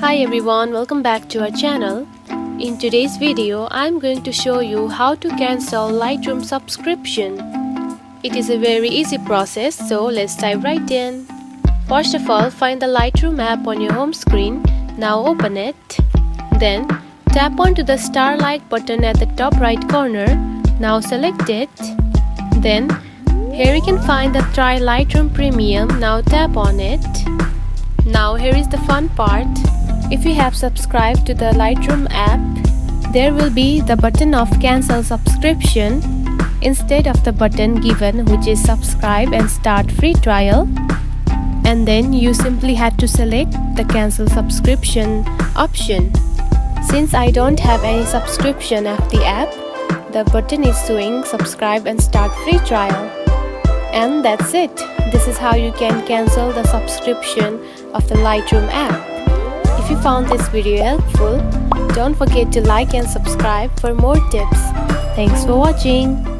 Hi everyone, welcome back to our channel. In today's video, I'm going to show you how to cancel Lightroom subscription. It is a very easy process, so let's dive right in. First of all, find the Lightroom app on your home screen. Now open it. Then tap onto the starlight button at the top right corner. Now select it. Then here you can find the Try Lightroom Premium. Now tap on it. Now here is the fun part. If you have subscribed to the Lightroom app, there will be the button of cancel subscription instead of the button given, which is subscribe and start free trial. And then you simply had to select the cancel subscription option. Since I don't have any subscription of the app, the button is showing subscribe and start free trial. And that's it. This is how you can cancel the subscription of the Lightroom app. If you found this video helpful, don't forget to like and subscribe for more tips. Thanks for watching.